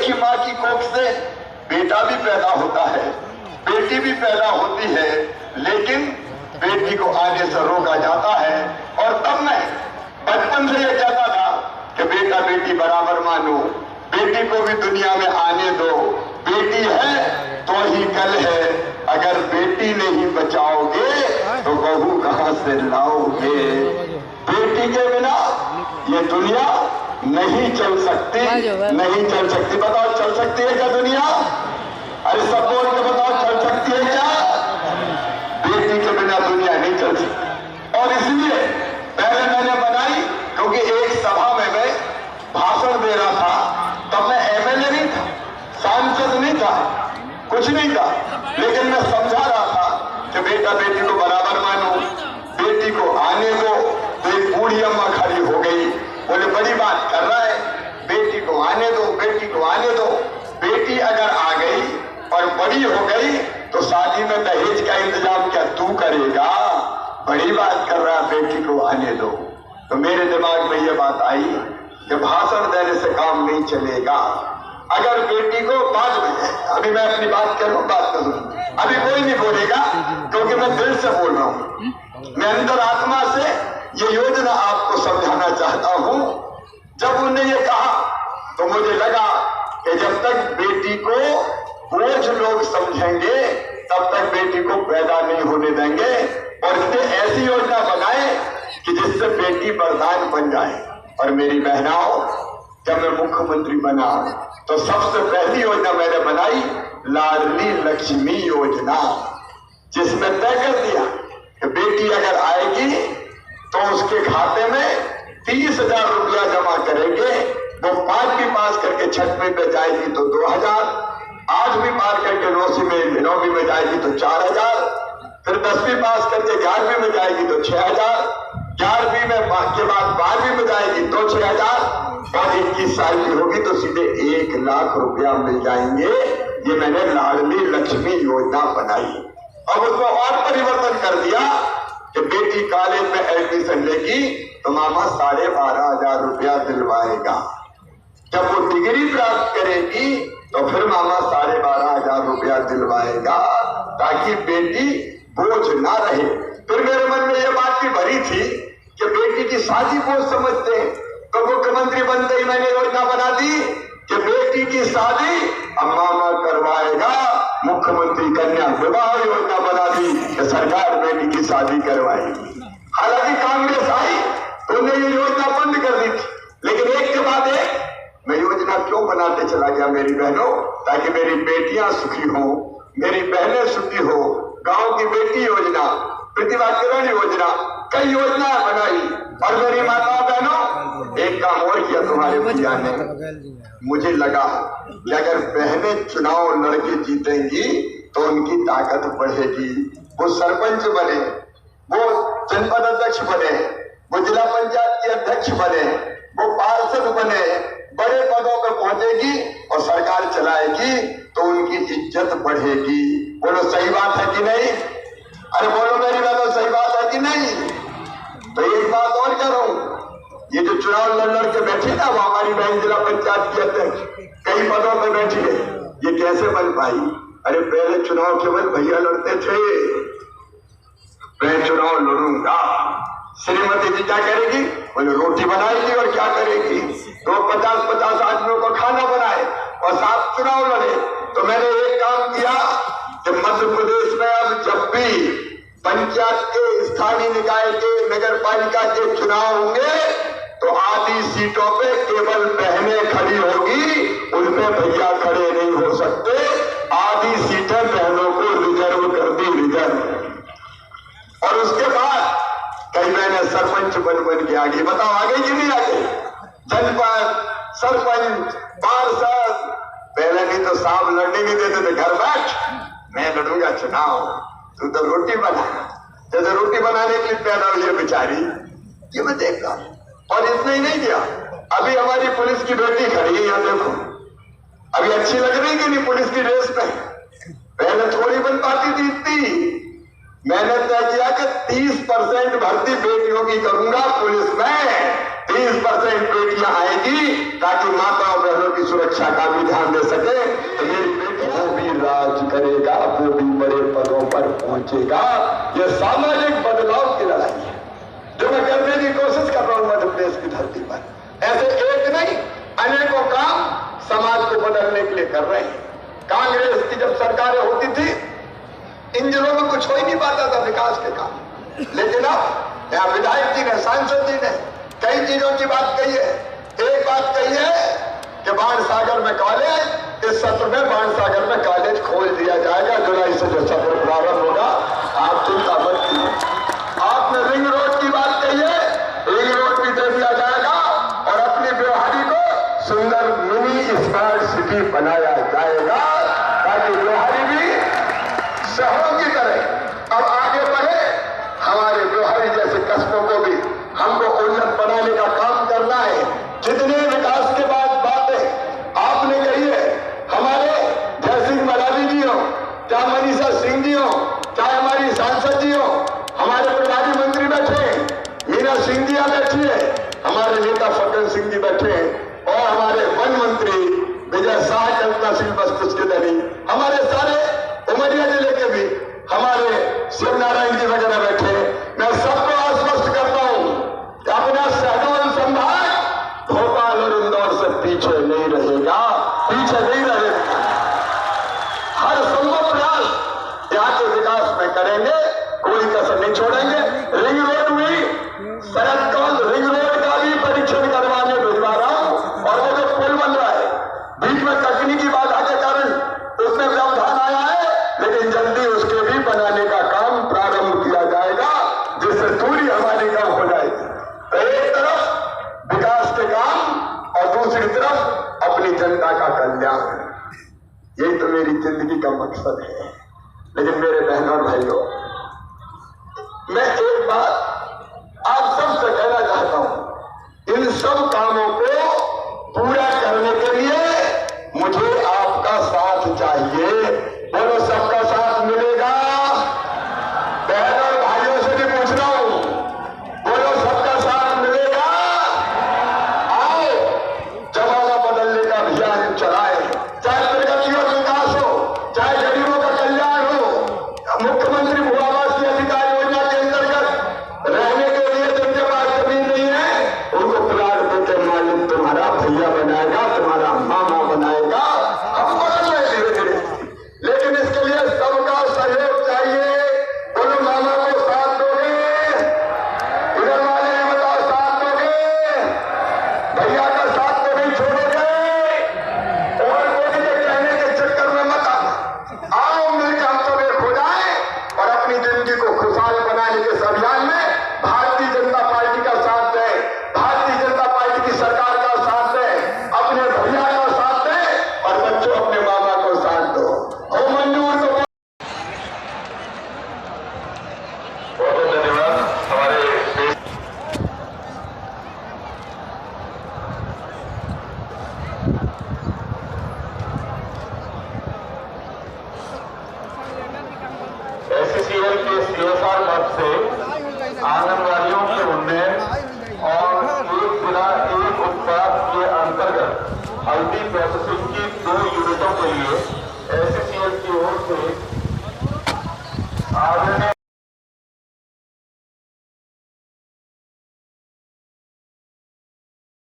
ही माँ की कोख से बेटा भी पैदा होता है, बेटी भी पैदा होती है, लेकिन बेटी को आने से रोका जाता है। और तब मैं बचपन से ये कहता था कि बेटा बेटी बराबर मानो, बेटी को भी दुनिया में आने दो, बेटी है तो ही कल है, अगर बेटी नहीं बचाओगे तो बहू कहां से लाओगे। बेटी के बिना ये दुनिया नहीं चल सकती, नहीं चल सकती। बताओ चल सकती है क्या दुनिया? अरे सब बोल के बताओ चल सकती है क्या? बेटी के बिना दुनिया नहीं चल सकती। और इसलिए पहले मैंने बनाई, क्योंकि एक सभा में मैं भाषण दे रहा था, तब मैं एमएलए नहीं था, सांसद नहीं था, कुछ नहीं था, लेकिन मैं समझा रहा था कि बेटा बेटी को बराबर मानो, बेटी को आने दो। तो एक बूढ़ी अम्मा खड़ी हो गई, बोले बड़ी बात कर रहा है, बेटी को आने दो, बेटी को आने दो। बेटी अगर आ गई और बड़ी हो गई तो शादी में दहेज का इंतजाम क्या तू करेगा? बड़ी बात कर रहा है, बेटी को आने दो। तो मेरे दिमाग में ये बात आई कि भाषण देने से काम नहीं चलेगा। अगर बेटी को बाद में, अभी मैं अपनी बात करूं, बात करूं, अभी कोई नहीं बोलेगा क्योंकि मैं दिल से बोल रहा हूं, मैं अंतर आत्मा से ये योजना आपको समझाना चाहता हूं। जब उन्होंने ये कहा तो मुझे लगा कि जब तक बेटी को बोझ लोग समझेंगे तब तक बेटी को पैदा नहीं होने देंगे, और इससे ऐसी योजना बनाए कि जिससे बेटी वरदान बन जाए। और मेरी बहनाओं, जब मैं मुख्यमंत्री बना तो सबसे पहली योजना मैंने बनाई लाडली लक्ष्मी योजना, जिसमें तय कर दिया कि बेटी अगर आएगी तो उसके खाते में 30,000 रुपया जमा करेंगे। वो 5वीं पास करके 6वीं में जाएगी तो 2,000, 8वीं पास करके 9वीं में जाएगी तो 4,000, फिर 10वीं पास करके 11वीं में जाएगी तो 6,000, 11वीं में के बाद 12वीं में जाएगी तो 6,000, और 21 साल की होगी तो सीधे 1 लाख रुपया मिल जाएंगे। ये मैंने लाडली लक्ष्मी योजना बनाई। अब उसमें और परिवर्तन कर दिया कि बेटी कॉलेज में एडमिशन लेगी तो मामा 12,500 रुपया दिलवाएगा। जब वो डिग्री प्राप्त करेगी तो फिर मामा 12,500 रुपया दिलवाएगा, ताकि बेटी बोझ ना रहे। फिर मेरे मन में ये बात भी भरी थी कि बेटी की शादी बोझ समझते हैं, तो मुख्यमंत्री बनते ही मैंने योजना बना दी कि बेटी की शादी अब मामा करवाएगा। मुख्यमंत्री कन्या विवाह योजना बना दी कि सरकार बेटी की शादी करवाएगी। हालांकि कांग्रेस आई तो उन्हें ये योजना बंद कर दी थी, लेकिन एक के बाद एक मैं योजना क्यों बनाते चला गया मेरी बहनों, ताकि मेरी बेटियां सुखी हो, मेरी बहनें सुखी हो। गांव की बेटी योजना, प्रतिभा किरण योजना, कई योजनाएं बनाई। और मेरी माता बहनों, एक काम और किया तुम्हारे भैया ने, मुझे लगा कि अगर बहनें चुनाव लड़के जीतेंगी तो उनकी ताकत बढ़ेगी। वो सरपंच बने, वो जनपद अध्यक्ष बने, वो जिला पंचायत के अध्यक्ष बने, वो पार्षद बने, बड़े पदों पर पहुंचेगी और सरकार चलाएगी तो उनकी इज्जत बढ़ेगी। बोलो सही बात है कि नहीं? अरे बोलो मेरी बहनों, सही बात है कि नहीं? तो एक बात और करूं, ये जो चुनाव लड़ के बैठी ना, वो हमारी बहन जिला पंचायत की अध्यक्ष कई पदों पर बैठी है, ये कैसे बन पाई? अरे पहले चुनाव केवल भैया लड़ते थे, मैं चुनाव लड़ूंगा। श्रीमती जी क्या करेगी? बोले रोटी बनाएगी और क्या करेगी? तो 50-50 आदमियों को खाना बनाए और साथ चुनाव लड़े। तो मैंने एक काम किया कि मध्य प्रदेश में अब जब भी पंचायत के, स्थानीय निकाय के, नगर पालिका के चुनाव होंगे तो आधी सीटों पे केवल बहनें खड़ी होगी, उनपे भैया खड़े नहीं हो सकते। आधी सीटें बहनों को रिजर्व कर दी, रिजर्व। और उसके बाद कई बहनें सरपंच बन के आ गई। बताओ आ गई कि नहीं आ गई? जनपद, सरपंच, पार्षद। पहले नहीं तो साहब लड़ने नहीं देते थे, घर बैठ मैं लड़ूंगा चुनाव, तू तो रोटी बना। जैसे रोटी बनाने के लिए पैदा हुई है बेचारी, ये मैं देख रहा हूं। और इतना ही नहीं किया, अभी हमारी पुलिस की बेटी खड़ी है यहाँ, देखो अभी अच्छी लग रही कि नहीं पुलिस की ड्रेस में? पहले थोड़ी बन पाती थी इतनी। मैंने तय किया कि 30% भर्ती बेटियों की करूंगा पुलिस में, 30% बेटियां आएगी ताकि माताओं बहनों की सुरक्षा का भी ध्यान दे सके, तो मेरी बेटी वो भी राज करेगा, वो भी बड़े पदों पर पहुंचेगा। यह सामाजिक बदलाव की लड़ाई है जो मैं करने की कोशिश कर रहा हूं मध्य प्रदेश की धरती पर। ऐसे एक नहीं अनेकों काम समाज को बदलने के लिए कर रहे हैं। कांग्रेस की जब सरकारें होती थी इन जिलों में कुछ हो ही नहीं पाता था विकास के काम, लेकिन अब यहाँ विधायक जी ने, सांसद जी ने कई चीजों की बात कही है। एक बात कही है कि बाणसागर में कॉलेज, इस सत्र में बाणसागर में कॉलेज खोल दिया जाएगा। जुलाई से जो सत्र प्रारंभ होगा, आप चिंता मत कीजिए। आपने रिंग रोड की बात कही है, रिंग रोड भी दे दिया जाएगा और अपनी व्यवहारी को सुंदर मिनी स्मार्ट सिटी बनाया जाएगा ताकि व्यवहारी भी शहरों की तरह अब आगे बढ़े। हमारे व्यवहारी जैसे कस्बों को भी हमको उन्नत बनाने का काम करना है। जितने विकास के बाद बातें आपने कही है, हमारे जयसिंह मलावी जी हो, चाहे मनीषा सिंह जी हो, चाहे हमारी सांसद जी हो, हमारे प्रभारी मंत्री बैठे, मीना सिंह जी बैठी है, हमारे नेता फग्गन सिंह जी बैठे हैं और हमारे वन मंत्री विजय शाह, कल्पनाशील मस्तिष्क धनी, हमारे सारे उमरिया जिले के भी हमारे शिव नारायण जी वगैरह बैठे। मैं सबको आश्वस्त करता हूं कि अपना शहडोल संभाग भोपाल और इंदौर से पीछे नहीं रहेगा, पीछे नहीं रहेगा। हर संभव प्रयास यहाँ के विकास में करेंगे, कोई कसर नहीं छोड़ेंगे। रिंग रोड हुई, शरद कौल रिंग रोड का भी परीक्षण करवाने भिजवा रहा हूं और वो जो पुल बन रहा है बीच में तकनीकी बाधा के कारण उसमें व्यवधान आया है, लेकिन जल्दी उसके भी बनाने का काम प्रारंभ किया जाएगा जिससे दूरी हमारी कम हो जाएगी। तो एक तरफ विकास के काम और दूसरी तरफ अपनी जनता का कल्याण, यही तो मेरी जिंदगी का मकसद है। लेकिन मेरे बहनों और भाइयों, मैं एक बात आप सबसे कहना चाहता हूं, इन सब कामों को पूरा करने के लिए मुझे आपका साथ चाहिए। बोलो सबका साथ मिलेगा? बहनों और भाइयों से भी पूछ रहा हूं, बोलो सबका साथ मिलेगा? आओ जमाना बदलने का अभियान चलाए, चाहे प्रगति और विकास हो, चाहे गरीबों का कल्याण हो। मुख्यमंत्री भू आवास अधिकार योजना के अंतर्गत रहने के लिए जिनके पास जमीन नहीं है उनको प्लाट देकर मालिक तुम्हारा भैया बनाएगा, तुम्हारा मामा बनाएगा। हम बदल रहे धीरे धीरे, लेकिन इसके लिए सबका सहयोग चाहिए। बोलो मामा को साथ दोगे? इधर वाले ने बताओ साथ दोगे? भैया का साथ तो नहीं छोड़ोगे? और मोदी के कहने के चक्कर में मत आना। आओ मिलकर हम सब एक हो जाए और अपनी जिंदगी को खुशहाल बनाने के इस अभियान में भारतीय जनता पार्टी का साथ दें, भारतीय जनता पार्टी की सरकार का साथ दें, अपने भैया का साथ दें और बच्चों अपने मामा को साथ दो। हो मंजूर तो बहुत धन्यवाद। हमारे SCCL के CSR मद से आंगनवाड़ियों